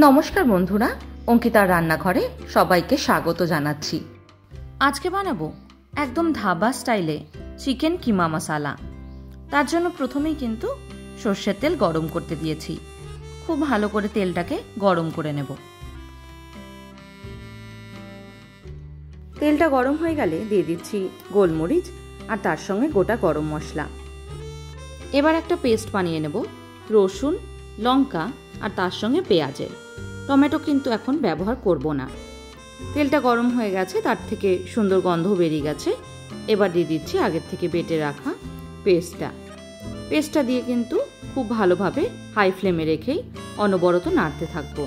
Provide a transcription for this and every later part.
নমস্কার বন্ধুরা, অঙ্কিতার রান্নাঘরে সবাইকে স্বাগত জানাচ্ছি। আজকে বানাবো একদম ধাবা স্টাইলে চিকেন কিমা মশলা। তার জন্য প্রথমেই কিন্তু সর্ষের তেল গরম করতে দিয়েছি। খুব ভালো করে তেলটাকে গরম করে নেব। তেলটা গরম হয়ে গেলে দিয়ে দিচ্ছি গোলমরিচ আর তার সঙ্গে গোটা গরম মশলা। এবার একটা পেস্ট বানিয়ে নেব রসুন, লঙ্কা আর তার সঙ্গে পেঁয়াজের। টমেটো কিন্তু এখন ব্যবহার করব না। তেলটা গরম হয়ে গেছে, তার থেকে সুন্দর গন্ধ বেরিয়ে গেছে। এবার দিয়ে দিচ্ছি আগের থেকে বেটে রাখা পেস্টটা দিয়ে কিন্তু খুব ভালোভাবে হাই ফ্লেমে রেখেই অনবরত নাড়তে থাকবো।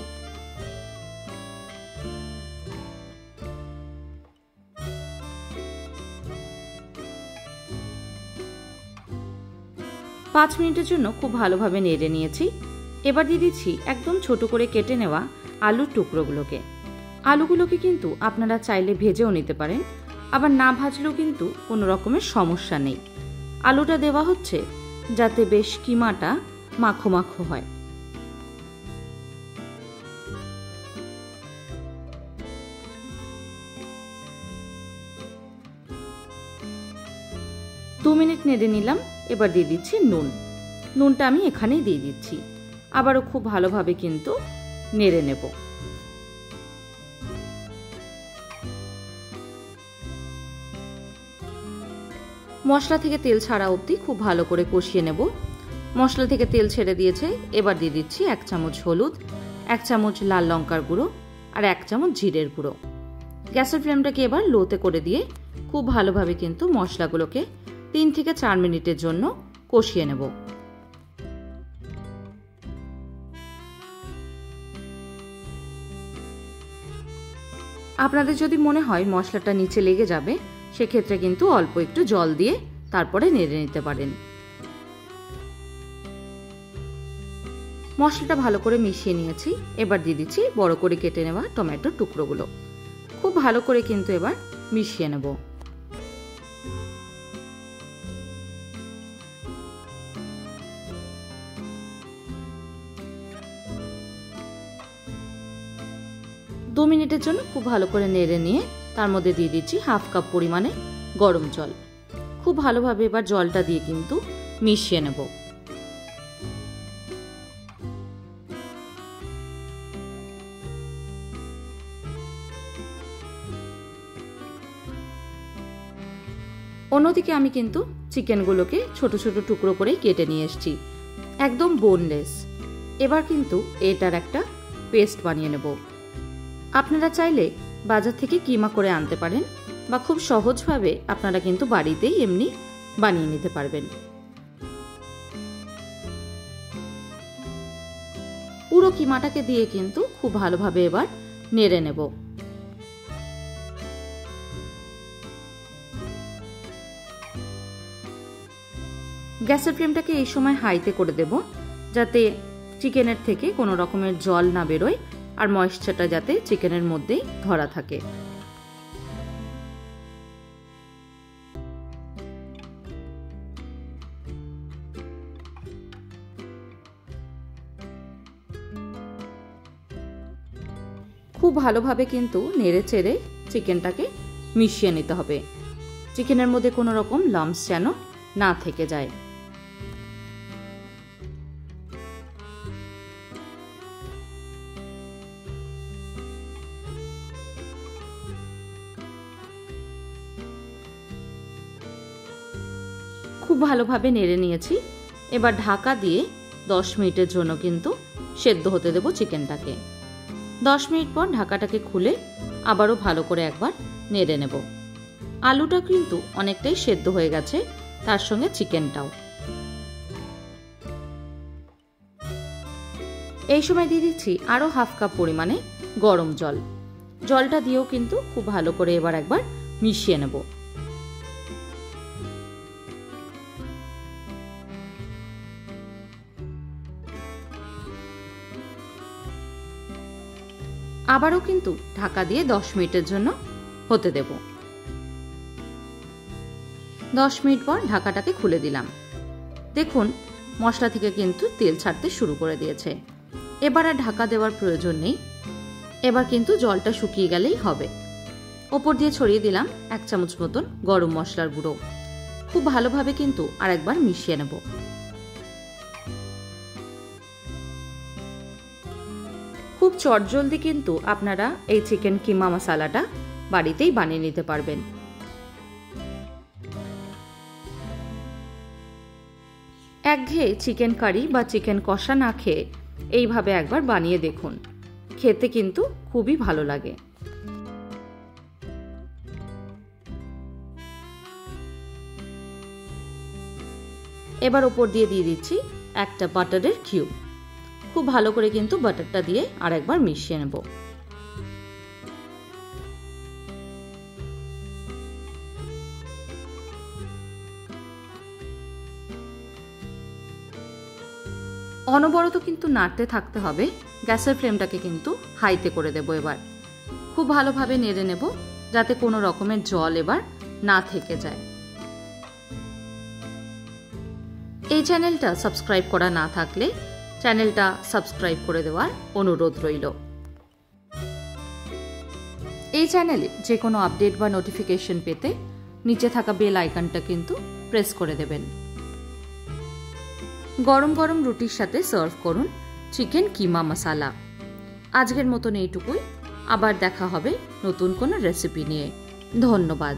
পাঁচ মিনিটের জন্য খুব ভালোভাবে নেড়ে নিয়েছি। এবার দিয়ে দিচ্ছি একদম ছোট করে কেটে নেওয়া আলুর টুকরোগুলোকে। আলুগুলোকে কিন্তু আপনারা চাইলে ভেজেও নিতে পারেন, আবার না ভাজলেও কিন্তু কোনো রকমের সমস্যা নেই। আলুটা দেওয়া হচ্ছে যাতে বেশ কিমাটা মাখো মাখো হয়। দু মিনিট নেড়ে নিলাম। এবার দিয়ে দিচ্ছি নুনটা আমি এখানেই দিয়ে দিচ্ছি। আবারও খুব ভালোভাবে কিন্তু নেড়ে নেব। মশলা থেকে তেল ছাড়া অবধি খুব ভালো করে কষিয়ে নেব। মশলা থেকে তেল ছেড়ে দিয়েছে। এবার দিয়ে দিচ্ছি 1 চামচ হলুদ, 1 চামচ লাল লঙ্কার গুঁড়ো আর 1 চামচ জিরের গুঁড়ো। গ্যাসের ফ্লেমটাকে এবার লোতে করে দিয়ে খুব ভালোভাবে কিন্তু মশলাগুলোকে 3 থেকে 4 মিনিটের জন্য কষিয়ে নেব। আপনাদের যদি মনে হয় মশলাটা নিচে লেগে যাবে, সেক্ষেত্রে কিন্তু অল্প একটু জল দিয়ে তারপরে নেড়ে নিতে পারেন। মশলাটা ভালো করে মিশিয়ে নিয়েছি। এবার দিয়ে দিচ্ছি বড় করে কেটে নেওয়া টমেটোর টুকরোগুলো। খুব ভালো করে কিন্তু এবার মিশিয়ে নেব। দু মিনিটের জন্য খুব ভালো করে নেড়ে নিয়ে তার মধ্যে দিয়ে দিচ্ছি 1/2 কাপ পরিমাণে গরম জল। খুব ভালোভাবে এবার জলটা দিয়ে কিন্তু মিশিয়ে নেব। অন্যদিকে আমি কিন্তু চিকেনগুলোকে ছোট ছোট টুকরো করে কেটে নিয়ে এসেছি, একদম বোনলেস। এবার কিন্তু এটার একটা পেস্ট বানিয়ে নেব। আপনারা চাইলে বাজার থেকে কিমা করে আনতে পারেন, বা খুব সহজভাবে আপনারা কিন্তু বাড়িতেই এমনি বানিয়ে নিতে পারবেন। পুরো কিমাটাকে দিয়ে কিন্তু খুব ভালোভাবে এবার নেড়ে নেব। গ্যাসের ফ্লেমটাকে এই সময় হাইতে করে দেব, যাতে চিকেনের থেকে কোনো রকমের জল না বেরোয় আর ময়েশ্চারটা যাতে চিকেনের মধ্যেই ধরা থাকে। খুব ভালোভাবে কিন্তু নেড়ে চেড়ে চিকেনটাকে মিশিয়ে নিতে হবে। চিকেনের মধ্যে কোনো রকম লাম্পস যেন না থেকে যায়। খুব ভালোভাবে নেড়ে নিয়েছি। এবার ঢাকা দিয়ে 10 মিনিটের জন্য কিন্তু সেদ্ধ হতে দেব চিকেনটাকে। 10 মিনিট পর ঢাকাটাকে খুলে আবারও ভালো করে একবার নেড়ে নেব। আলুটা কিন্তু অনেকটাই সেদ্ধ হয়ে গেছে, তার সঙ্গে চিকেনটাও। এই সময় দিয়ে দিচ্ছি আরও 1/2 কাপ পরিমাণে গরম জল। জলটা দিয়েও কিন্তু খুব ভালো করে এবার একবার মিশিয়ে নেব। আবারও কিন্তু ঢাকা দিয়ে 10 মিনিটের জন্য হতে দেব। 10 মিনিট পর ঢাকাটাকে খুলে দিলাম। দেখুন মশলা থেকে কিন্তু তেল ছাড়তে শুরু করে দিয়েছে। এবার আর ঢাকা দেওয়ার প্রয়োজন নেই। এবার কিন্তু জলটা শুকিয়ে গেলেই হবে। ওপর দিয়ে ছড়িয়ে দিলাম 1 চামচ মতন গরম মশলার গুঁড়ো। খুব ভালোভাবে কিন্তু আরেকবার মিশিয়ে নেব। খুব চটজলদি কিন্তু আপনারা এই চিকেন কিমা মশলাটা বাড়িতেই বানিয়ে নিতে পারবেন। একঘেয়ে চিকেন কারি বা চিকেন কষা না খেয়ে এইভাবে একবার বানিয়ে দেখুন, খেতে কিন্তু খুবই ভালো লাগে। এবার ওপর দিয়ে দিচ্ছি একটা বাটারের কিউব। খুব ভালো করে কিন্তু বাটারটা দিয়ে আরেকবার মিশিয়ে নেব। অনবরত কিন্তু নাড়তে থাকতে হবে। গ্যাসের ফ্লেমটাকে কিন্তু হাইতে করে দেব। এবার খুব ভালোভাবে নেড়ে নেব যাতে কোনো রকমের জল এবার না থেকে যায়। এই চ্যানেলটা সাবস্ক্রাইব করা না থাকলে চ্যানেলটা সাবস্ক্রাইব করে দেওয়ার অনুরোধ রইল। এই চ্যানেলে যে কোনো আপডেট বা নোটিফিকেশন পেতে নিচে থাকা বেল আইকনটা কিন্তু প্রেস করে দেবেন। গরম গরম রুটির সাথে সার্ভ করুন চিকেন কিমা মশলা। আজকের মতন এইটুকুই। আবার দেখা হবে নতুন কোনো রেসিপি নিয়ে। ধন্যবাদ।